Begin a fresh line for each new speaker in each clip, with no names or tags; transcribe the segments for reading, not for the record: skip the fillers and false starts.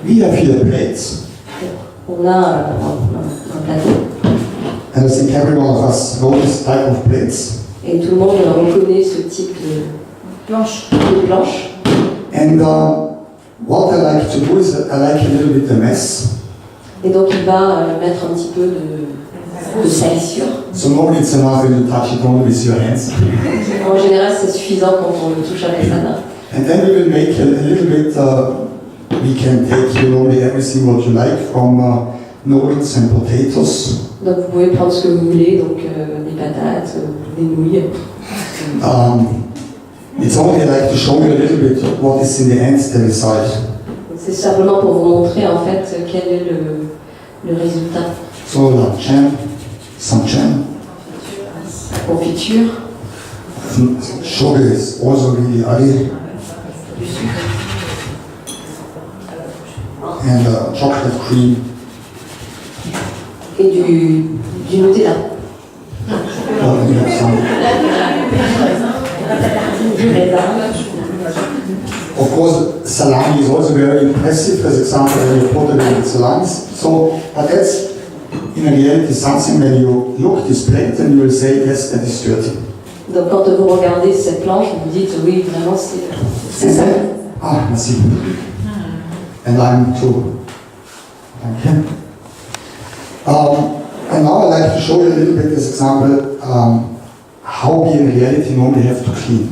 We have here plates.
On a un plateau.
And I think every one of us knows this type of plates.
Et tout le monde reconnaît ce type de planche.
And what I like to do is I like a little bit the mess.
Et donc il va mettre un petit peu de salissure.
So normally it's enough when you touch it only with your hands.
En général, c'est suffisant quand on le touche avec sa main.
And then we will make a little bit, we can take normally everything what you like from noodles and potatoes.
Donc vous pouvez prendre ce que vous voulez, donc des patates, des nouilles.
It's only like to show you a little bit what is in the ends there inside.
C'est simplement pour vous montrer en fait quel est le résultat.
So jam, some jam.
Confiture.
Sugar is also really added. And chocolate cream.
Et du Nutella.
We have some. Of course, salami is also very impressive. As example, when you put it with salamis. So, but that's in reality something when you look this plate and you will say, yes, that is dirty.
Donc quand vous regardez cette planche, vous vous dites oui, vraiment c'est ça.
Ah, merci. And I'm too. Thank you. And now I'd like to show you a little bit this example how we in reality normally have to clean.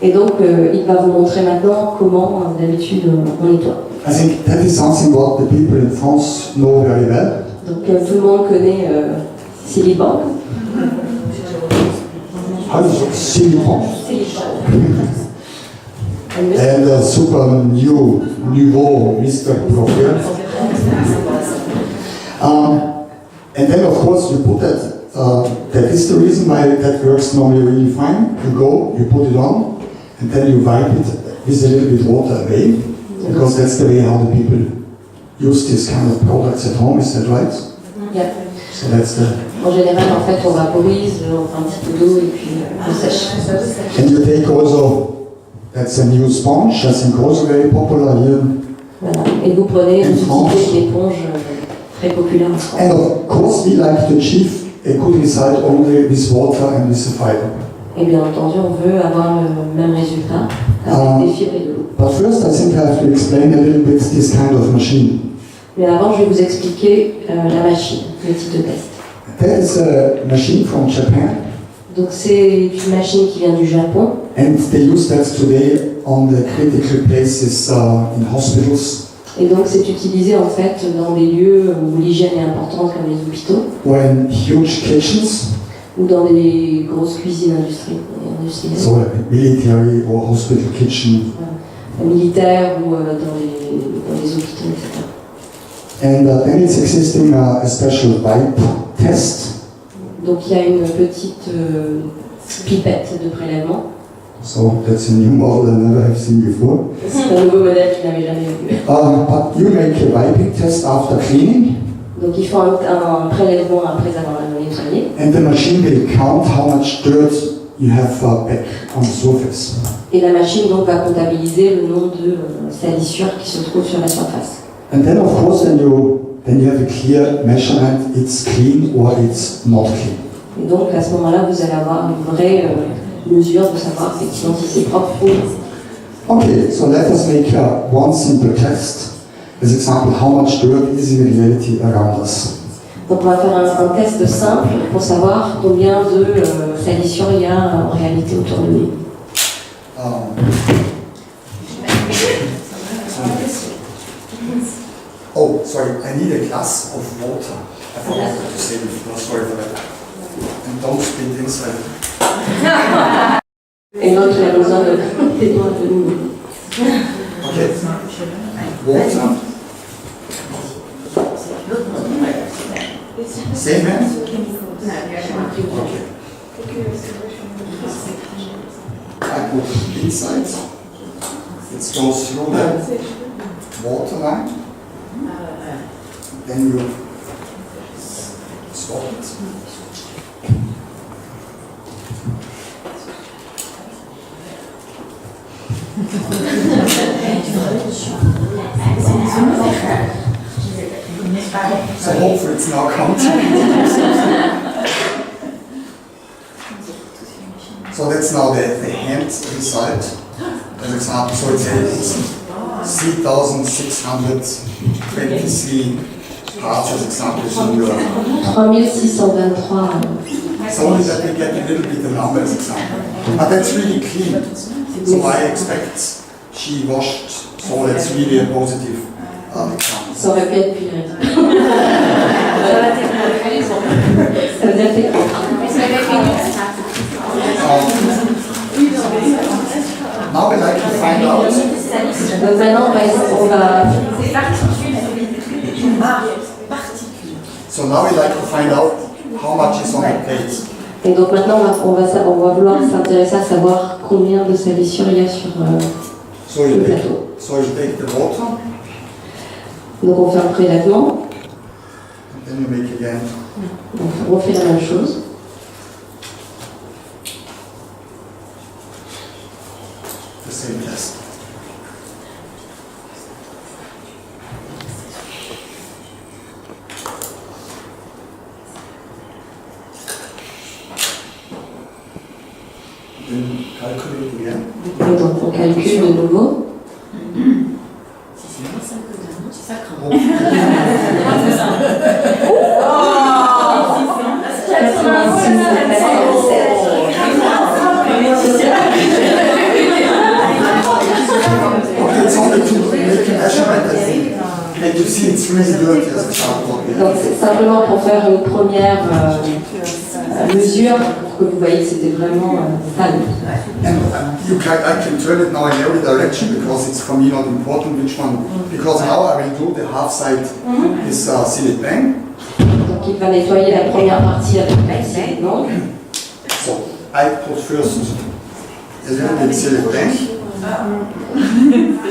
Et donc il va vous montrer maintenant comment d'habitude on nettoie.
I think that is something what the people in France know very well.
Donc tout le monde connaît Siliban.
How is it? Silicon. And super nouveau Mr. Professor. And then of course you put that is the reason why that works normally really fine. You go, you put it on, and then you wipe it with a little bit water away, because that's the way how the people use this kind of products at home, is that right?
Yeah.
So that's the...
En général, en fait, on vaporise, on fait un petit peu d'eau et puis on sèche.
And you take also, that's a new sponge, I think also very popular here.
Voilà. Et vous prenez une petite éponge très populaire en France.
And of course we like to achieve a good result only with water and with the fiber.
Et bien entendu, on veut avoir le même résultat avec des fibres et de l'eau.
But first I think I have to explain a little bit this kind of machine.
Mais avant, je vais vous expliquer la machine, le type de test.
That is a machine from Japan.
Donc c'est une machine qui vient du Japon.
And they use that today on the critical places in hospitals.
Et donc c'est utilisé en fait dans des lieux où l'hygiène est importante comme les hôpitaux.
Or in huge kitchens.
Ou dans des grosses cuisines industrielles.
So military or hospital kitchen.
Militaires ou dans les hôpitaux, etc.
And then it's existing a special wipe test.
Donc il y a une petite pipette de prélèvement.
So that's a new model I never have seen before.
C'est un nouveau modèle que je n'avais jamais vu.
But you make a wiping test after cleaning.
Donc il faut un prélèvement après avoir nettoyé.
And the machine will count how much dirt you have back on the surface.
Et la machine donc va comptabiliser le nombre de salissures qui se trouvent sur la surface.
And then of course then you have a clear measurement, it's clean or it's not clean.
Et donc à ce moment-là, vous allez avoir une vraie mesure de savoir effectivement si c'est propre ou non.
Okay, so let us make one simple test. As example, how much dirt is in reality around us.
Donc on va faire un test simple pour savoir combien de salissures il y a en réalité autour de nous.
Oh, sorry, I need a glass of water. I forgot to say before, sorry for that. And don't spit inside.
Et l'autre, il a besoin de témoins de nous.
Okay. Water. Same hand? Okay. I put it inside. It goes through the water line. Then you stop it. So hopefully it's now counting. So that's now the hand result. As example, so it's 3,623 parts as example in your.
3623.
It's only that we get a little bit the number as example. But that's really clean. So I expect she washed, so that's really a positive example.
Ça aurait pu être pire. Ça veut dire que c'est propre.
Now we like to find out.
Donc maintenant, on va
So now we like to find out how much is on the plate.
Et donc maintenant, on va vouloir s'intéresser à savoir combien de salissure il y a sur le plateau.
So you take the water.
Donc on fait un prélèvement.
And then you make again.
Donc on refait la même chose.
The same test. Then calculate again.
Et donc on calcule de nouveau.
It's only to make a measurement and you see it's really dirty as example.
Donc c'est simplement pour faire une première mesure pour que vous voyez que c'était vraiment sale.
And I can turn it now in every direction because it's for me not important which one. Because now I will do the half side is Sillet Bang.
Donc il va nettoyer la première partie avec la Sillet Bang.
So I put first a little bit Sillet Bang.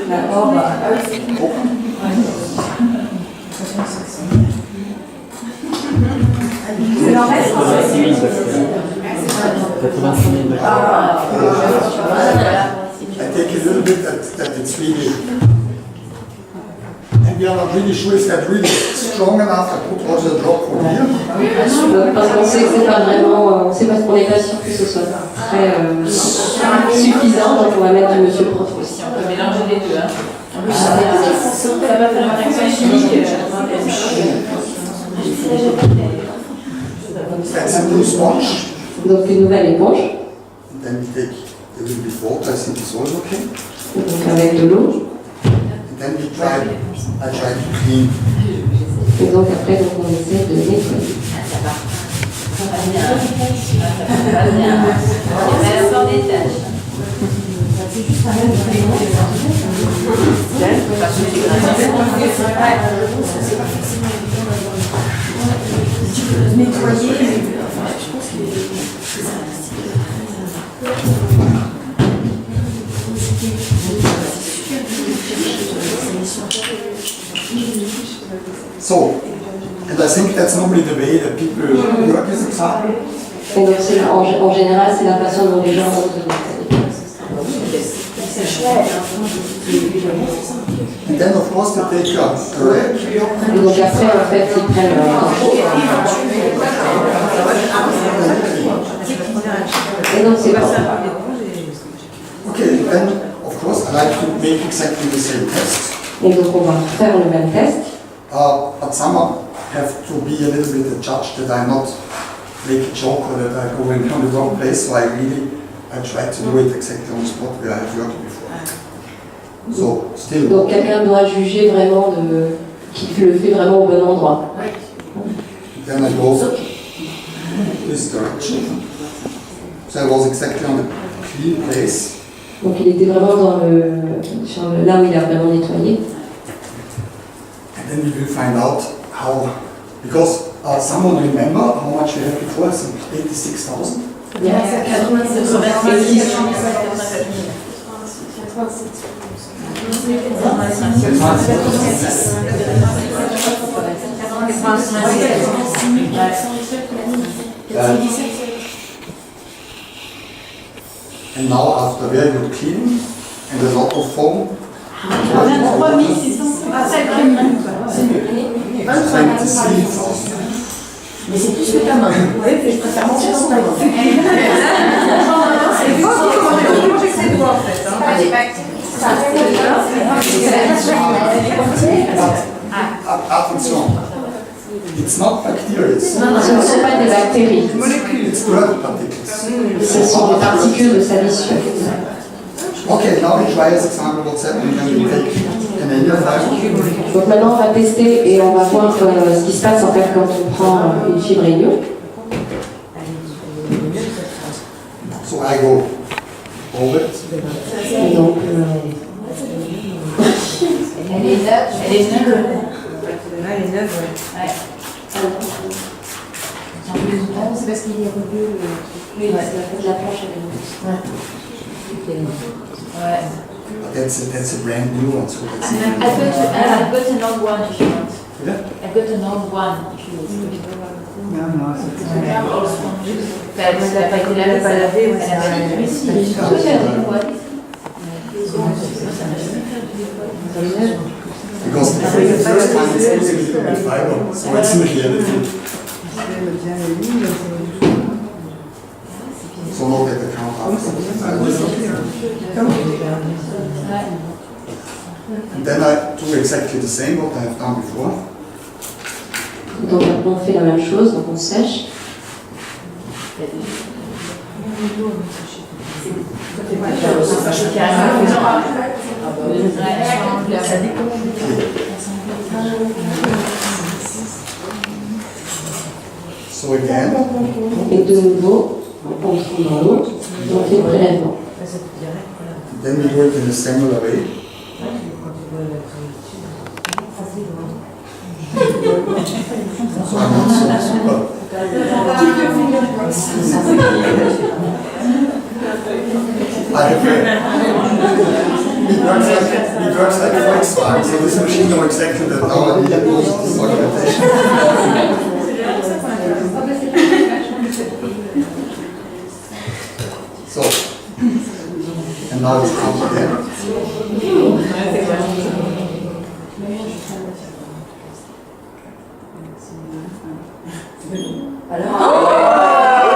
D'accord.
I take a little bit that it's really, and we are not really sure if that's really strong enough. I put also a drop from here.
Parce qu'on sait que c'est pas vraiment, on sait parce qu'on n'est pas sûr que ce soit très suffisant, donc on va mettre du monsieur le prof aussi.
On peut mélanger les deux. Hein. Ça va faire une réaction chimique.
That's a new sponge.
Donc une nouvelle éponge,
And then we take a little bit of water. I think it's also okay.
donc avec de l'eau.
And then I try to clean.
Et donc après, donc, on essaie de nettoyer.
Ça va. Ça va bien. Ça va bien. On va encore des tâches.
So, and I think that's normally the way that people work as example.
Et donc en général, c'est la façon dont les gens vont se
And then of course they take a rag.
Et donc après, en fait, ils prennent et donc c'est bon.
Okay, then of course I like to make exactly the same test.
Et donc on va faire le même test.
But some have to be a little bit the judge that I not make a joke or that I go in on the wrong place. So I try to do it exactly on the spot where I have worked before. So still.
Donc quelqu'un doit juger vraiment qu'il le fait vraiment au bon endroit.
Then I go this direction. So I was exactly on the clean place.
Donc il était vraiment là où il a vraiment nettoyé.
And then we will find out how, because someone remember how much we had before, I think 86,000. And now after very good cleaning and a lot of foam,
23 600.
Mais c'est plus que ta main. Oui, je préfère mentir son main.
C'est faux, comment j'ai ses doigts en fait.
Attention. It's not bacteria.
Ce ne sont pas des bactéries,
It's blood particles.
ce sont des particules de salicieux.
Okay, now we try as example what's happening when we take an amplifier.
Donc maintenant on va tester et on va voir ce qui se passe en fait quand on prend une fibre hélium.
So I go over it.
Et donc
Elle est neuve. Elle est neuve.
Elle est neuve,
Ouais.
C'est parce qu'il est revenu.
oui, la planche elle est
Ouais.
That's a brand new one. So that's
I've got an old one if you want.
yeah.
I've got an old one if you want. Elle n'a pas été lavée,
pas lavé, ouais,
elle a pas été lavée.
Because the first one is using a little bit fiber, so it's in reality. So look at the count after. And then I do exactly the same what I have done before.
Donc maintenant on fait la même chose, donc on sèche.
So again,
Et de nouveau, on prend dans l'eau, et on fait le prélèvement.
then we do it in a similar way. So I'm not so super. I have it works like Volkswagen, so this machine knows exactly that now I need to use this documentation. So, and now it's out again.
Allez,